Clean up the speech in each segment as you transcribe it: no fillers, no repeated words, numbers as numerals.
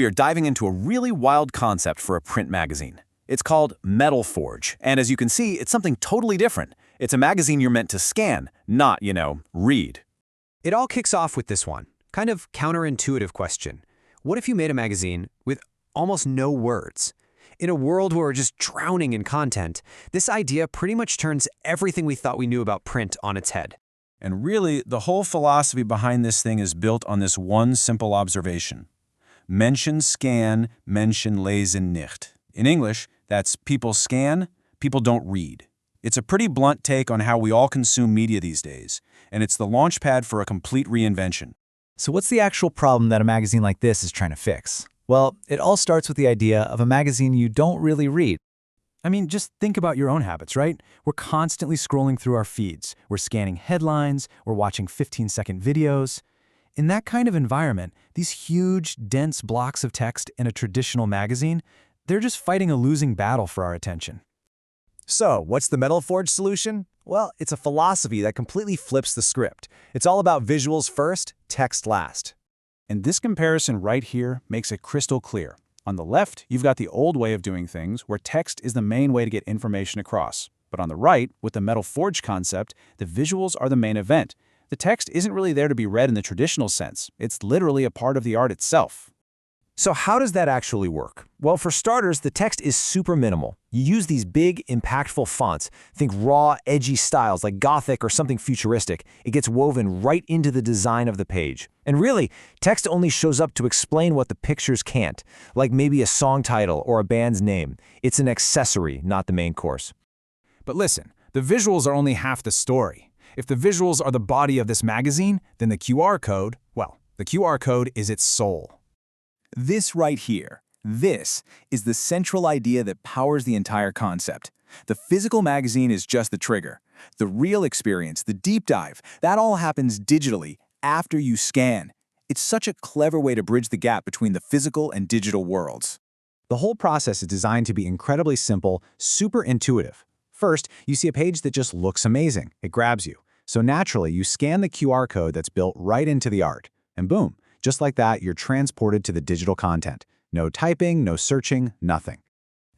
We are diving into a really wild concept for a print magazine. It's called Metal Forge, and as you can see, it's something totally different. It's a magazine you're meant to scan, not, read. It all kicks off with this one, kind of counterintuitive question. What if you made a magazine with almost no words? In a world where we're just drowning in content, this idea pretty much turns everything we thought we knew about print on its head. And really, the whole philosophy behind this thing is built on this one simple observation. Menschen scan, Menschen lesen nicht. In English, that's people scan, people don't read. It's a pretty blunt take on how we all consume media these days, and it's the launchpad for a complete reinvention. So what's the actual problem that a magazine like this is trying to fix? Well, it all starts with the idea of a magazine you don't really read. I mean, just think about your own habits, right? We're constantly scrolling through our feeds. We're scanning headlines, we're watching 15-second videos. In that kind of environment, these huge, dense blocks of text in a traditional magazine, they're just fighting a losing battle for our attention. So, what's the Metal Forge solution? Well, it's a philosophy that completely flips the script. It's all about visuals first, text last. And this comparison right here makes it crystal clear. On the left, you've got the old way of doing things, where text is the main way to get information across. But on the right, with the Metal Forge concept, the visuals are the main event. The text isn't really there to be read in the traditional sense. It's literally a part of the art itself. So how does that actually work? Well, for starters, the text is super minimal. You use these big, impactful fonts. Think raw, edgy styles like Gothic or something futuristic. It gets woven right into the design of the page. And really, text only shows up to explain what the pictures can't, like maybe a song title or a band's name. It's an accessory, not the main course. But listen, the visuals are only half the story. If the visuals are the body of this magazine, then the QR code, well, the QR code is its soul. This right here, this is the central idea that powers the entire concept. The physical magazine is just the trigger. The real experience, the deep dive, that all happens digitally after you scan. It's such a clever way to bridge the gap between the physical and digital worlds. The whole process is designed to be incredibly simple, super intuitive. First, you see a page that just looks amazing. It grabs you. So naturally, you scan the QR code that's built right into the art. And boom, just like that, you're transported to the digital content. No typing, no searching, nothing.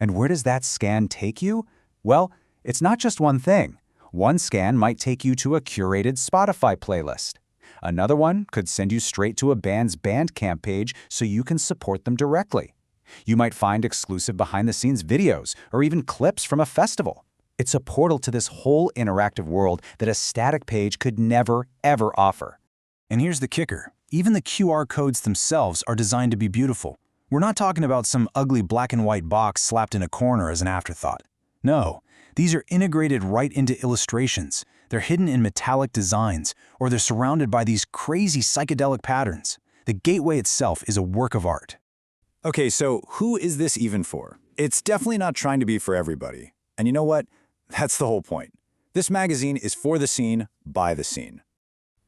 And where does that scan take you? Well, it's not just one thing. One scan might take you to a curated Spotify playlist. Another one could send you straight to a band's Bandcamp page so you can support them directly. You might find exclusive behind-the-scenes videos or even clips from a festival. It's a portal to this whole interactive world that a static page could never, ever offer. And here's the kicker. Even the QR codes themselves are designed to be beautiful. We're not talking about some ugly black and white box slapped in a corner as an afterthought. No, these are integrated right into illustrations. They're hidden in metallic designs, or they're surrounded by these crazy psychedelic patterns. The gateway itself is a work of art. Okay, so who is this even for? It's definitely not trying to be for everybody. And you know what? That's the whole point. This magazine is for the scene, by the scene.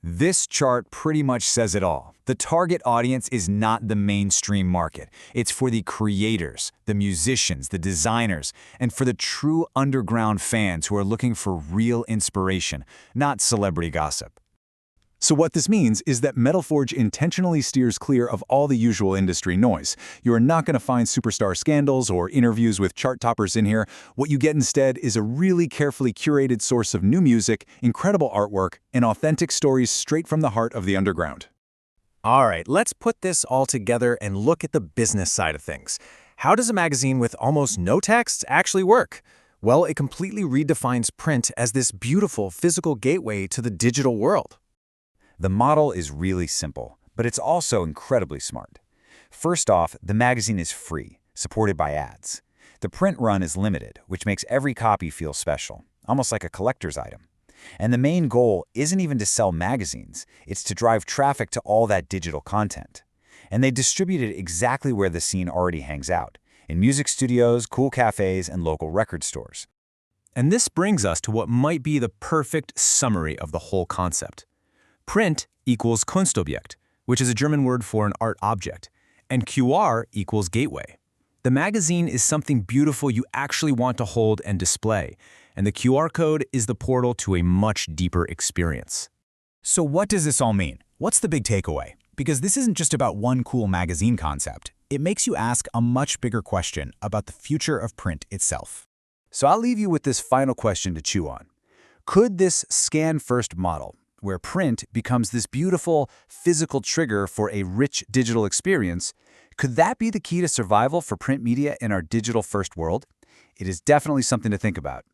This chart pretty much says it all. The target audience is not the mainstream market. It's for the creators, the musicians, the designers, and for the true underground fans who are looking for real inspiration, not celebrity gossip. So what this means is that Metal Forge intentionally steers clear of all the usual industry noise. You are not going to find superstar scandals or interviews with chart toppers in here. What you get instead is a really carefully curated source of new music, incredible artwork, and authentic stories straight from the heart of the underground. All right, let's put this all together and look at the business side of things. How does a magazine with almost no text actually work? Well, it completely redefines print as this beautiful physical gateway to the digital world. The model is really simple, but it's also incredibly smart. First off, the magazine is free, supported by ads. The print run is limited, which makes every copy feel special, almost like a collector's item. And the main goal isn't even to sell magazines, it's to drive traffic to all that digital content. And they distribute it exactly where the scene already hangs out, in music studios, cool cafes, and local record stores. And this brings us to what might be the perfect summary of the whole concept. Print equals Kunstobjekt, which is a German word for an art object, and QR equals gateway. The magazine is something beautiful you actually want to hold and display, and the QR code is the portal to a much deeper experience. So what does this all mean? What's the big takeaway? Because this isn't just about one cool magazine concept. It makes you ask a much bigger question about the future of print itself. So I'll leave you with this final question to chew on. Could this scan-first model, where print becomes this beautiful physical trigger for a rich digital experience, could that be the key to survival for print media in our digital-first world? It is definitely something to think about.